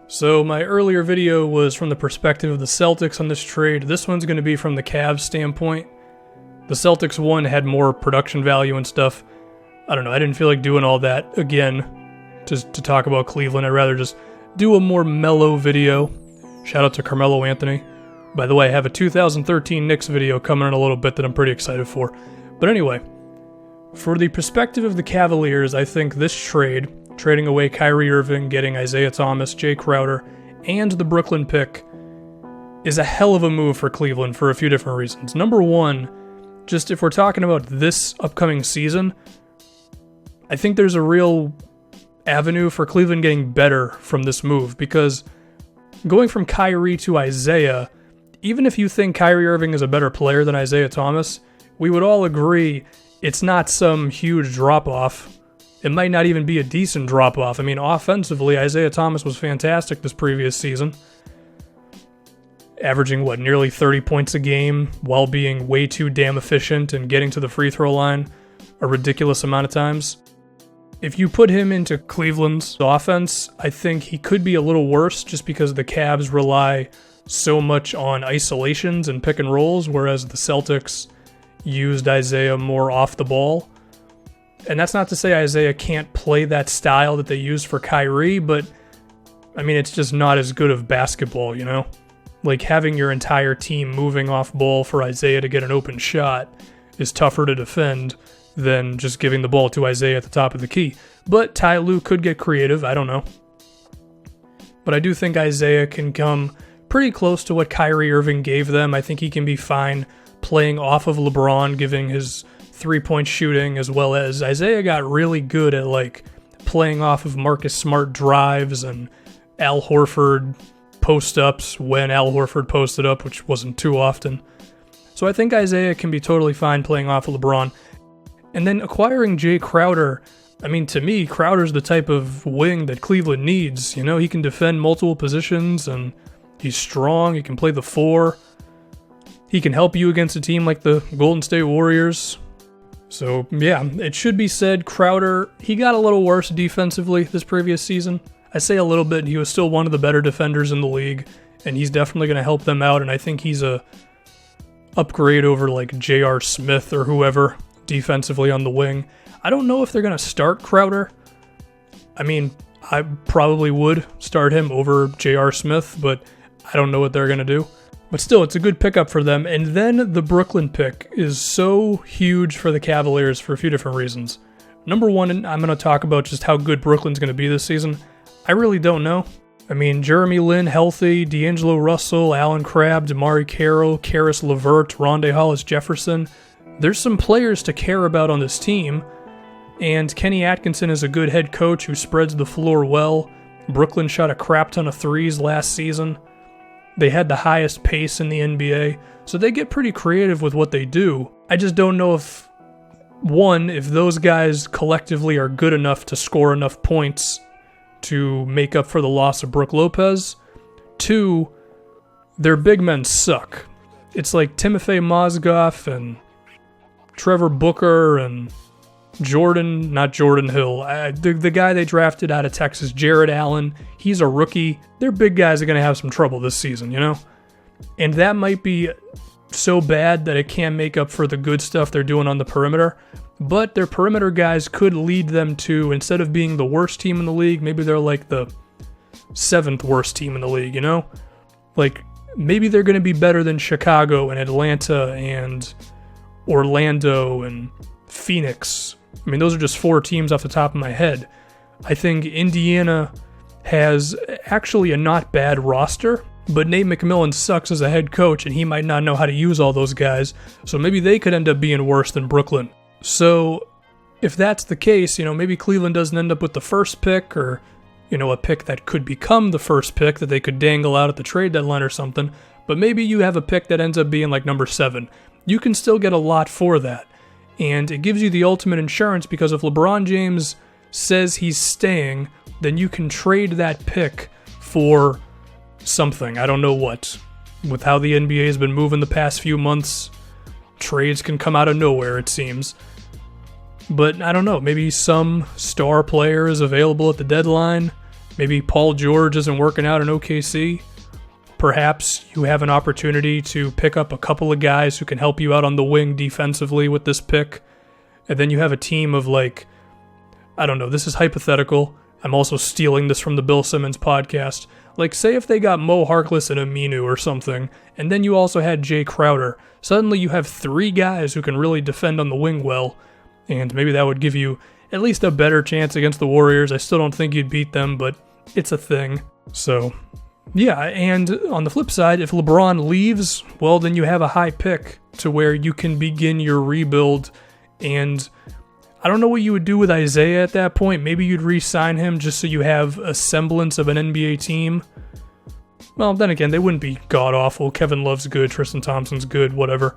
So my earlier video was from the perspective of the Celtics on this trade. This one's going to be from the Cavs standpoint. The Celtics one had more production value and stuff. I don't know, I didn't feel like doing all that again just to talk about Cleveland. I'd rather just do a more mellow video. Shout out to Carmelo Anthony. By the way, I have a 2013 Knicks video coming in a little bit that I'm pretty excited for. But anyway, for the perspective of the Cavaliers, I think this trade, trading away Kyrie Irving, getting Isaiah Thomas, Jay Crowder, and the Brooklyn pick, is a hell of a move for Cleveland for a few different reasons. Number one, just if we're talking about this upcoming season, I think there's a real avenue for Cleveland getting better from this move, because going from Kyrie to Isaiah, even if you think Kyrie Irving is a better player than Isaiah Thomas, we would all agree it's not some huge drop-off. It might not even be a decent drop-off. I mean, offensively, Isaiah Thomas was fantastic this previous season. Averaging, nearly 30 points a game while being way too damn efficient and getting to the free throw line a ridiculous amount of times. If you put him into Cleveland's offense, I think he could be a little worse just because the Cavs rely so much on isolations and pick and rolls, whereas the Celtics used Isaiah more off the ball. And that's not to say Isaiah can't play that style that they used for Kyrie, but I mean, it's just not as good of basketball, you know? Like, having your entire team moving off ball for Isaiah to get an open shot is tougher to defend than just giving the ball to Isaiah at the top of the key. But Ty Lue could get creative, I don't know. But I do think Isaiah can come pretty close to what Kyrie Irving gave them. I think he can be fine playing off of LeBron, giving his three-point shooting, as well as Isaiah got really good at playing off of Marcus Smart drives and Al Horford post-ups when Al Horford posted up, which wasn't too often. So I think Isaiah can be totally fine playing off of LeBron. And then acquiring Jay Crowder, I mean, to me, Crowder's the type of wing that Cleveland needs. You know, he can defend multiple positions, and he's strong, he can play the four. He can help you against a team like the Golden State Warriors. So, yeah, it should be said, Crowder, he got a little worse defensively this previous season. I say a little bit, he was still one of the better defenders in the league, and he's definitely going to help them out, and I think he's a upgrade over J.R. Smith or whoever defensively on the wing. I don't know if they're going to start Crowder. I mean, I probably would start him over J.R. Smith, but I don't know what they're going to do. But still, it's a good pickup for them. And then the Brooklyn pick is so huge for the Cavaliers for a few different reasons. Number one, I'm going to talk about just how good Brooklyn's going to be this season. I really don't know. I mean, Jeremy Lin healthy, D'Angelo Russell, Alan Crabb, DeMari Carroll, Karis LeVert, Rondae Hollis-Jefferson. There's some players to care about on this team. And Kenny Atkinson is a good head coach who spreads the floor well. Brooklyn shot a crap ton of threes last season. They had the highest pace in the NBA, so they get pretty creative with what they do. I just don't know if those guys collectively are good enough to score enough points to make up for the loss of Brook Lopez. Two, their big men suck. It's like Timofey Mozgov and Trevor Booker and not Jordan Hill. The guy they drafted out of Texas, Jared Allen, he's a rookie. Their big guys are going to have some trouble this season, you know? And that might be so bad that it can't make up for the good stuff they're doing on the perimeter. But their perimeter guys could lead them to, instead of being the worst team in the league, maybe they're like the 7th worst team in the league, you know? Maybe they're going to be better than Chicago and Atlanta and Orlando and Phoenix. I mean, those are just 4 teams off the top of my head. I think Indiana has actually a not bad roster, but Nate McMillan sucks as a head coach, and he might not know how to use all those guys, so maybe they could end up being worse than Brooklyn. So, if that's the case, maybe Cleveland doesn't end up with the first pick, or, a pick that could become the first pick that they could dangle out at the trade deadline or something, but maybe you have a pick that ends up being number 7. You can still get a lot for that. And it gives you the ultimate insurance, because if LeBron James says he's staying, then you can trade that pick for something. I don't know what. With how the NBA has been moving the past few months, trades can come out of nowhere, it seems. But I don't know, maybe some star player is available at the deadline. Maybe Paul George isn't working out in OKC. Perhaps you have an opportunity to pick up a couple of guys who can help you out on the wing defensively with this pick. And then you have a team of like, I don't know, this is hypothetical. I'm also stealing this from the Bill Simmons podcast. Like, say if they got Mo Harkless and Aminu or something, and then you also had Jay Crowder. Suddenly you have 3 guys who can really defend on the wing well, and maybe that would give you at least a better chance against the Warriors. I still don't think you'd beat them, but it's a thing. So, yeah, and on the flip side, if LeBron leaves, well, then you have a high pick to where you can begin your rebuild, and I don't know what you would do with Isaiah at that point. Maybe you'd re-sign him just so you have a semblance of an NBA team. Well, then again, they wouldn't be god-awful. Kevin Love's good, Tristan Thompson's good, whatever.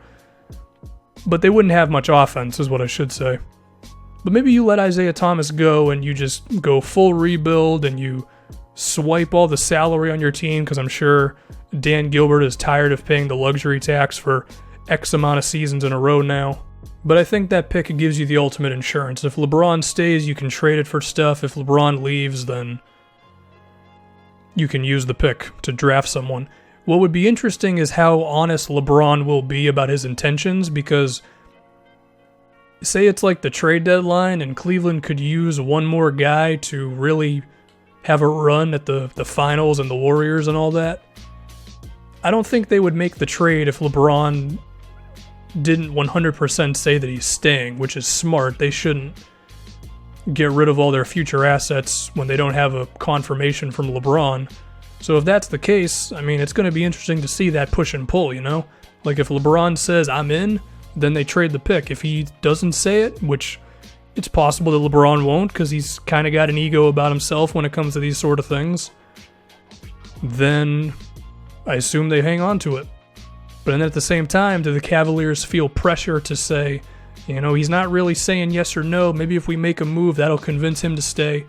But they wouldn't have much offense, is what I should say. But maybe you let Isaiah Thomas go and you just go full rebuild and you swipe all the salary on your team, because I'm sure Dan Gilbert is tired of paying the luxury tax for X amount of seasons in a row now. But I think that pick gives you the ultimate insurance. If LeBron stays, you can trade it for stuff. If LeBron leaves, then you can use the pick to draft someone. What would be interesting is how honest LeBron will be about his intentions, because say it's like the trade deadline and Cleveland could use one more guy to really have a run at the finals and the Warriors and all that. I don't think they would make the trade if LeBron didn't 100% say that he's staying, which is smart. They shouldn't get rid of all their future assets when they don't have a confirmation from LeBron. So if that's the case, I mean, it's going to be interesting to see that push and pull, you know? Like if LeBron says, I'm in, then they trade the pick. If he doesn't say it, which it's possible that LeBron won't because he's kind of got an ego about himself when it comes to these sort of things, then I assume they hang on to it. But then at the same time, do the Cavaliers feel pressure to say, you know, he's not really saying yes or no, maybe if we make a move, that'll convince him to stay?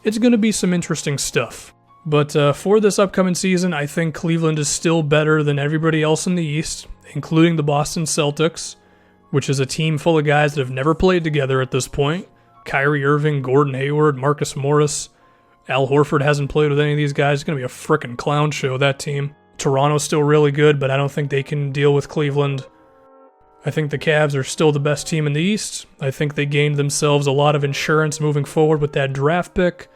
It's going to be some interesting stuff. But for this upcoming season, I think Cleveland is still better than everybody else in the East, including the Boston Celtics, which is a team full of guys that have never played together at this point. Kyrie Irving, Gordon Hayward, Marcus Morris. Al Horford hasn't played with any of these guys. It's going to be a frickin' clown show, that team. Toronto's still really good, but I don't think they can deal with Cleveland. I think the Cavs are still the best team in the East. I think they gained themselves a lot of insurance moving forward with that draft pick.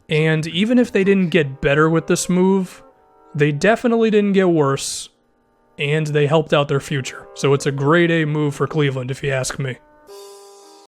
And even if they didn't get better with this move, they definitely didn't get worse, and they helped out their future. So it's a grade A move for Cleveland, if you ask me.